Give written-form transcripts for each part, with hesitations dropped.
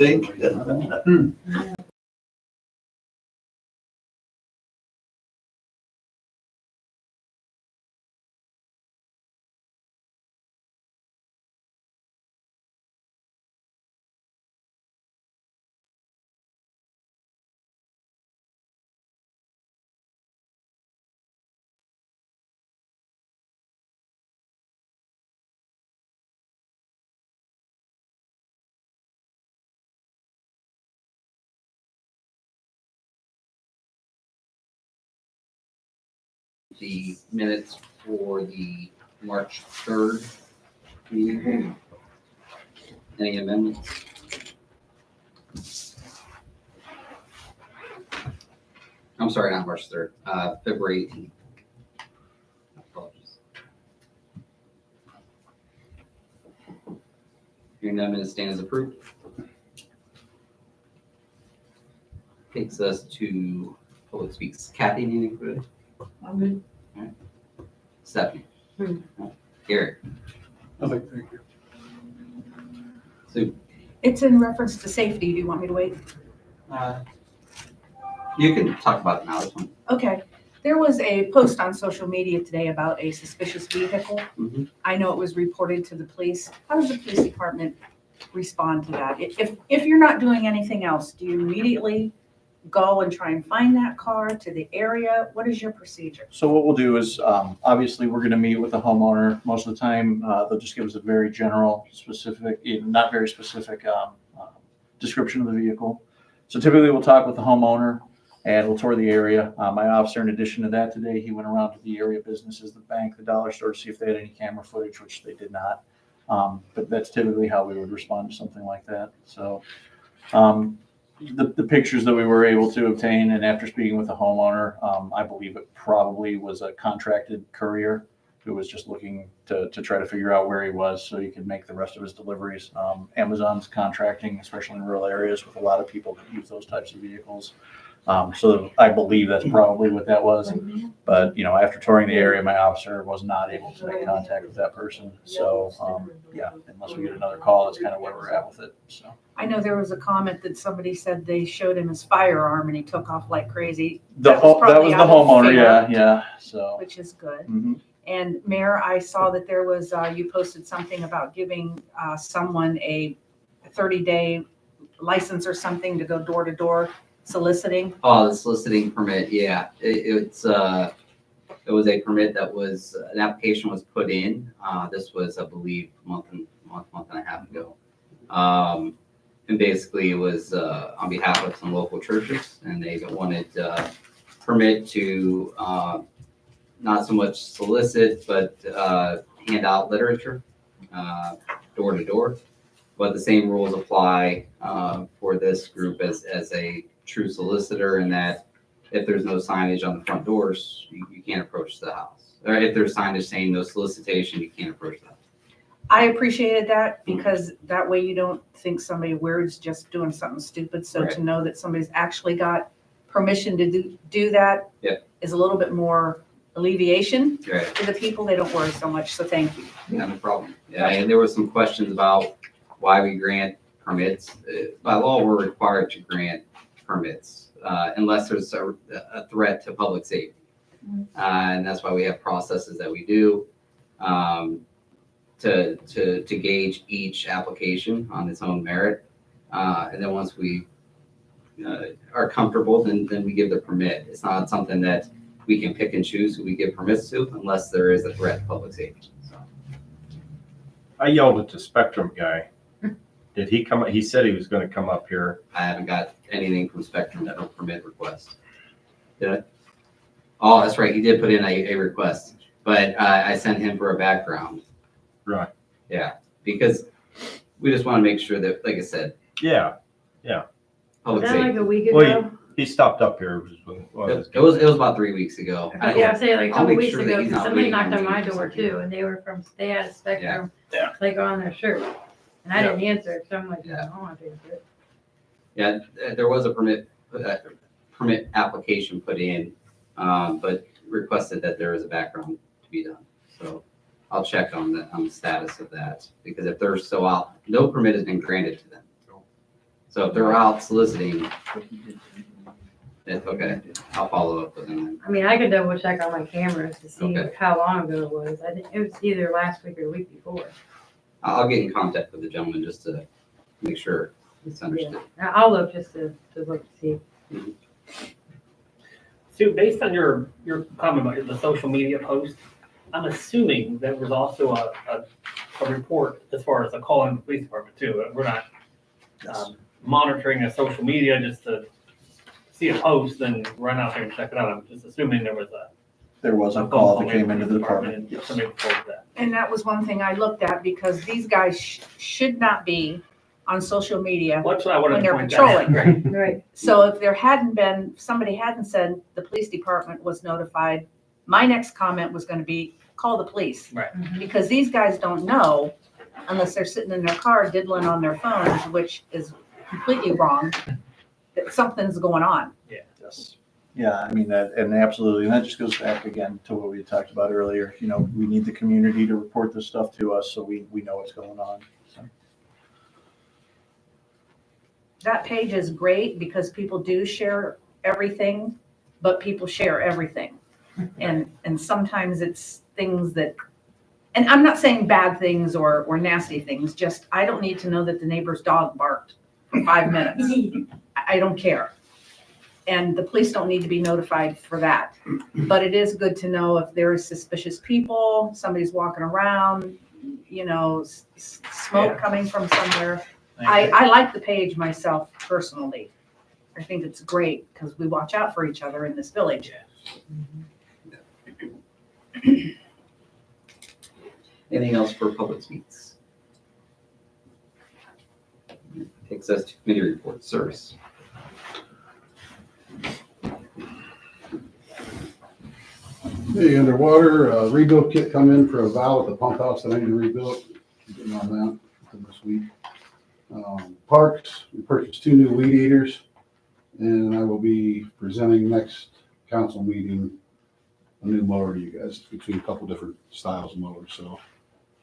Think. The minutes for the March 3rd meeting. Any amendments? I'm sorry, not March 3rd, February 18th. Apologies. Hearing none, minutes stand as approved. Takes us to public speaks. Kathy, anything for today? I'm good. All right. Stephanie. Hmm. Gary. Thank you. Sue. It's in reference to safety. Do you want me to wait? You can talk about it now. This one. Okay. There was a post on social media today about a suspicious vehicle. Mm-hmm. I know it was reported to the police. How does the police department respond to that? If you're not doing anything else, do you immediately go and try and find that car to the area? What is your procedure? So what we'll do is, obviously, we're going to meet with the homeowner. Most of the time, they'll just give us a very general, specific, not very specific description of the vehicle. So typically, we'll talk with the homeowner and we'll tour the area. My officer, in addition to that today, he went around to the area businesses, the bank, the dollar store, to see if they had any camera footage, which they did not. But that's typically how we would respond to something like that. So the pictures that we were able to obtain, and after speaking with the homeowner, I believe it probably was a contracted courier who was just looking to try to figure out where he was so he could make the rest of his deliveries. Amazon's contracting, especially in rural areas, with a lot of people that use those types of vehicles. So I believe that's probably what that was. But, after touring the area, my officer was not able to make contact with that person. So, unless we get another call, that's kind of where we're at with it. So. I know there was a comment that somebody said they showed him his firearm and he took off like crazy. That was probably the out of homeowner, fear, yeah. So. Which is good. Mm-hmm. And Mayor, I saw that there was, you posted something about giving someone a 30-day license or something to go door to door soliciting. Oh, the soliciting permit, yeah. It was a permit that was, an application was put in. This was, I believe, a month and a half ago. And basically it was on behalf of some local churches, and they wanted permit to not so much solicit, but hand out literature door to door. But the same rules apply for this group as a true solicitor, in that if there's no signage on the front doors, you can't approach the house. Or if there's signage saying no solicitation, you can't approach the house. I appreciated that because that way you don't think somebody weird's just doing something stupid. So Right. to know that somebody's actually got permission to do that is a little bit more alleviation Right. for the people. They don't worry so much. So thank you. Yeah, no problem. Yeah, and there were some questions about why we grant permits. By law, we're required to grant permits unless there's a threat to public safety. And that's why we have processes that we do to gauge each application on its own merit. And then once we are comfortable, then we give the permit. It's not something that we can pick and choose who we give permits to unless there is a threat to public safety. So. I yelled at the Spectrum guy. Did he come? He said he was going to come up here. I haven't got anything from Spectrum, no permit request. Did I? Oh, that's right. He did put in a request, but I sent him for a background. Right. Yeah, because we just want to make sure that, like I said, Yeah. public Was that like safety. a week ago? Well, he stopped up here. It was about 3 weeks ago. Yeah, I'm saying like a I'll couple make weeks sure that ago, he's not somebody waiting knocked on on me my for door something. too, and they had a Spectrum, Yeah. like on their shirt. And I Yeah. didn't answer, so I'm like, Yeah. I don't want to answer it. Yeah, there was a permit application put in, but requested that there is a background to be done. So I'll check on the status of that, because if they're still out, no permit has been granted to them. So if they're out soliciting, it's okay. I'll follow up with them. I mean, I could double check on my cameras to see Okay. how long ago it was. I think it was either last week or the week before. I'll get in contact with the gentleman just to make sure it's understood. I'll look just to look to see. Sue, based on your comment about the social media post, I'm assuming that was also a report as far as a call in the police department too. We're not monitoring the social media just to see a post and run out there and check it out. I'm just assuming there was There was a call that came into the department. and Yes. somebody reported that. And that was one thing I looked at because these guys should not be on social media. What's what I wanted When to they're point out. patrolling. Right. Right. So if there hadn't been, somebody hadn't said the police department was notified, my next comment was gonna be, call the police. Right. Because these guys don't know unless they're sitting in their car diddling on their phones, which is completely wrong, that something's going on. Yes. Yeah, I mean, that, and absolutely, and that just goes back again to what we had talked about earlier. You know, we need the community to report this stuff to us so we know what's going on. So, That page is great because people do share everything, but people share everything. And sometimes it's things that, and I'm not saying bad things or nasty things, just I don't need to know that the neighbor's dog barked for 5 minutes. I don't care. And the police don't need to be notified for that. But it is good to know if there is suspicious people, somebody's walking around, you know, smoke coming from somewhere. I like the page myself personally. I think it's great because we watch out for each other in this village. Anything else for public speaks? Takes us to committee reports, service. Hey, underwater, rebuild kit come in for a valve at the pump house that I need to rebuild. Getting on that for this week. Parks, we purchased 2 new weed eaters, and I will be presenting next council meeting a new mower to you guys between a couple different styles of mowers, so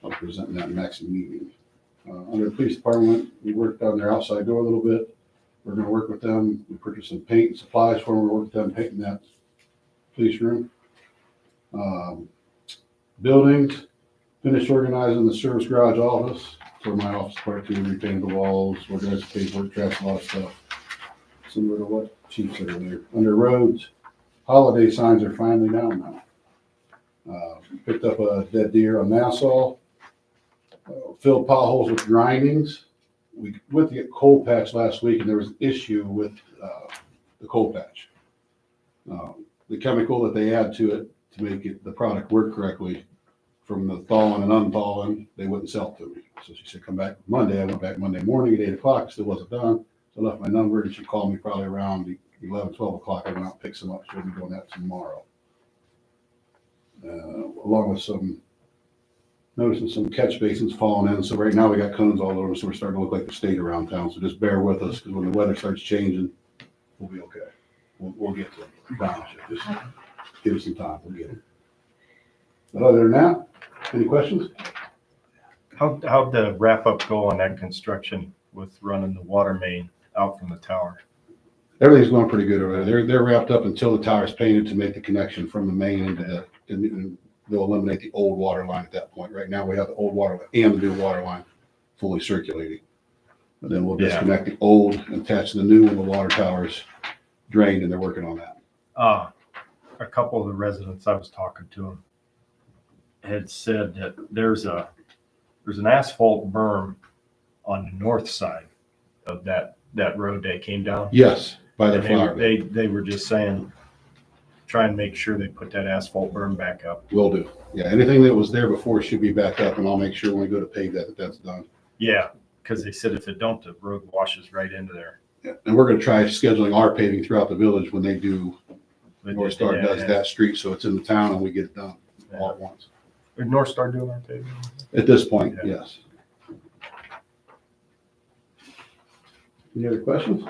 I'll be presenting that next meeting. Under the police department, we worked on their outside door a little bit. We're gonna work with them. We purchased some paint and supplies for them. We're working with them painting that police room. Buildings, finished organizing the service garage office for my office part 2, repainted the walls, organized the paperwork, trash, a lot of stuff. Similar to what Chief said earlier. Under roads, holiday signs are finally down now. Picked up a dead deer on Nassau. Filled potholes with grindings. We went to get coal patch last week and there was an issue with the coal patch. The chemical that they add to it to make the product work correctly, from the thawing and unthawing, they wouldn't sell it to me. So she said, come back Monday. I went back Monday morning at 8 o'clock, still wasn't done. So I left my number and she called me probably around 11, 12 o'clock. I went out and picked some up. She'll be doing that tomorrow. Along with noticing some catch basins falling in. So right now we got cones all over, so we're starting to look like the state around town. So just bear with us, because when the weather starts changing, we'll be okay. We'll get to it. I promise you. Just give us some time. We'll get it. But other than that, any questions? How'd the wrap up go on that construction with running the water main out from the tower? Everything's going pretty good over there. They're wrapped up until the tower's painted to make the connection from the main into, and they'll eliminate the old water line at that point. Right now, we have the old water line and the new water line fully circulating. And then we'll disconnect the old and attach the new when the water tower's drained, and they're working on that. A couple of the residents I was talking to them had said that there's an asphalt berm on the north side of that road that came down. Yes, by the And flower bed. they were just saying, try and make sure they put that asphalt berm back up. Will do. Yeah, anything that was there before should be back up, and I'll make sure when we go to pave that's done. Yeah, because they said if it don't, the road washes right into there. Yeah, and we're gonna try scheduling our paving throughout the village when they do, North Star does that street, so it's in the town and we get it done all at once. Is North Star doing our paving? At this point, Yeah. yes. Any other questions?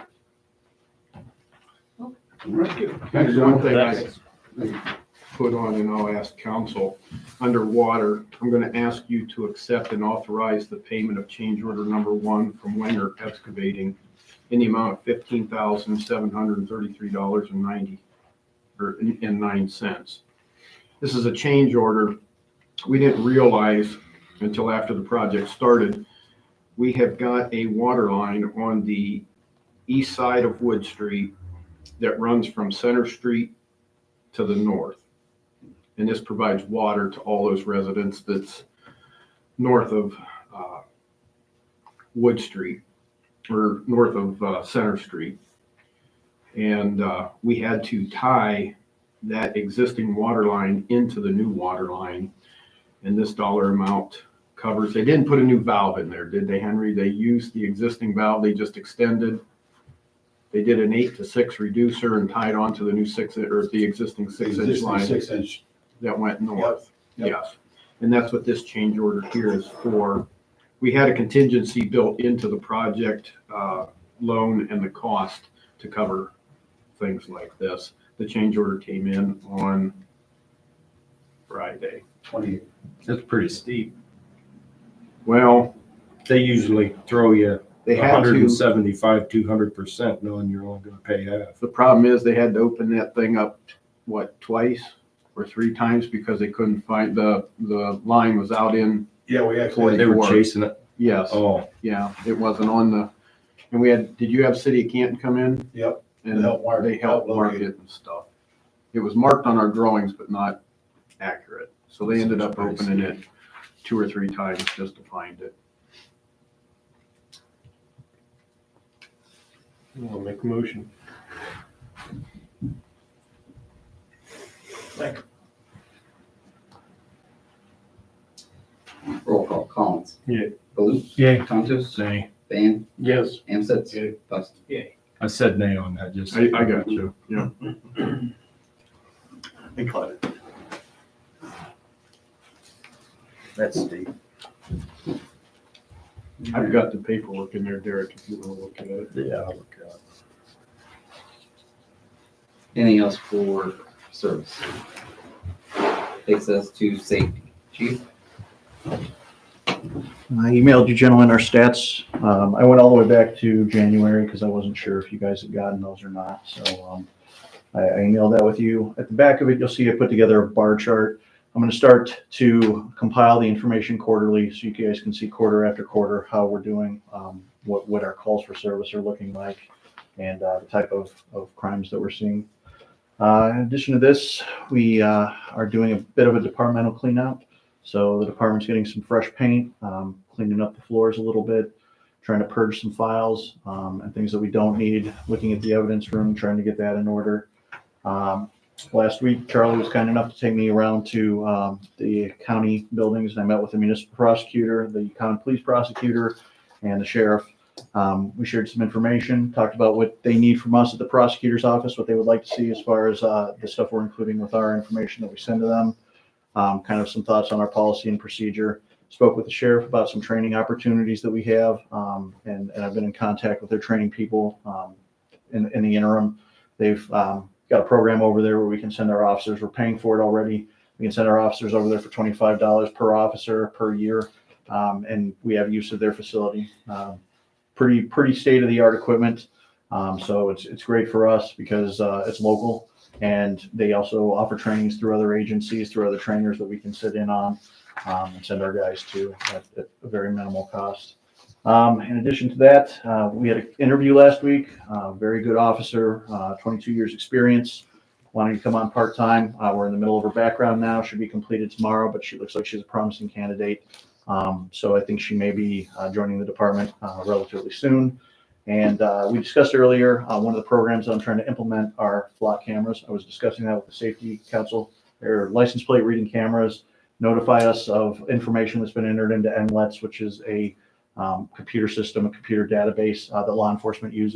All right. Thanks, There's one John. thing I put on, and I'll ask council, underwater, I'm gonna ask you to accept and authorize the payment of change order number 1 from Wenger Excavating in the amount of $15,733.9. This is a change order. We didn't realize until after the project started, we have got a water line on the east side of Wood Street that runs from Center Street to the north. And this provides water to all those residents that's north of Wood Street, or north of Center Street. And we had to tie that existing water line into the new water line. And this dollar amount covers, they didn't put a new valve in there, did they, Henry? They used the existing valve, they just extended. They did an 8 to 6 reducer and tied onto the new the existing 6-inch line 6-inch. that went north. Yep. Yes. And that's what this change order here is for. We had a contingency built into the project loan and the cost to cover things like this. The change order came in on Friday. 20. That's pretty steep. Well, They usually throw you they had to, 175, 200%, knowing you're only gonna pay half. the problem is they had to open that thing up, what, twice or 3 times because they couldn't find, the line was out in, Yeah, we actually. They were 44. chasing it. yes, Oh, yeah, it wasn't on the, and we had, did you have City of Canton come in? Yep. And They helped mark- they helped helped mark locate it and stuff. It was marked on our drawings, but not accurate. So they ended up opening it 2 or 3 times just to find it. I'll make a motion. Roll call, Collins. Yeah. Baloo. Yay. Contos. Nay. Van. Yes. Amsitz. Yay. Bust. I said nay on that, just. I got you, yeah. Hey, Clyde. That's steep. I've got the paperwork in there, Derek, if you want to look at it. Yeah, I'll look at it. Anything else for service? Takes us to safety. Chief? I emailed you gentlemen our stats. I went all the way back to January because I wasn't sure if you guys had gotten those or not. So I emailed that with you. At the back of it, you'll see I put together a bar chart. I'm going to start to compile the information quarterly so you guys can see quarter after quarter how we're doing, what our calls for service are looking like, and the type of crimes that we're seeing. In addition to this, we are doing a bit of a departmental cleanout. So the department's getting some fresh paint, cleaning up the floors a little bit, trying to purge some files and things that we don't need, looking at the evidence room, trying to get that in order. Last week, Charlie was kind enough to take me around to the county buildings, and I met with the municipal prosecutor, the county police prosecutor, and the sheriff. We shared some information, talked about what they need from us at the prosecutor's office, what they would like to see as far as the stuff we're including with our information that we send to them. Kind of some thoughts on our policy and procedure. Spoke with the sheriff about some training opportunities that we have, and I've been in contact with their training people in the interim. They've got a program over there where we can send our officers. We're paying for it already. We can send our officers over there for $25 per officer per year, and we have use of their facility. Pretty state-of-the-art equipment, so it's great for us because it's local. And they also offer trainings through other agencies, through other trainers that we can sit in on and send our guys to at a very minimal cost. In addition to that, we had an interview last week. Very good officer, 22 years experience, wanting to come on part-time. We're in the middle of her background now, should be completed tomorrow, but she looks like she's a promising candidate. So I think she may be joining the department relatively soon. And we discussed earlier, one of the programs that I'm trying to implement are flock cameras. I was discussing that with the safety council. Their license plate reading cameras notify us of information that's been entered into NLETS, which is a computer system, a computer database that law enforcement uses.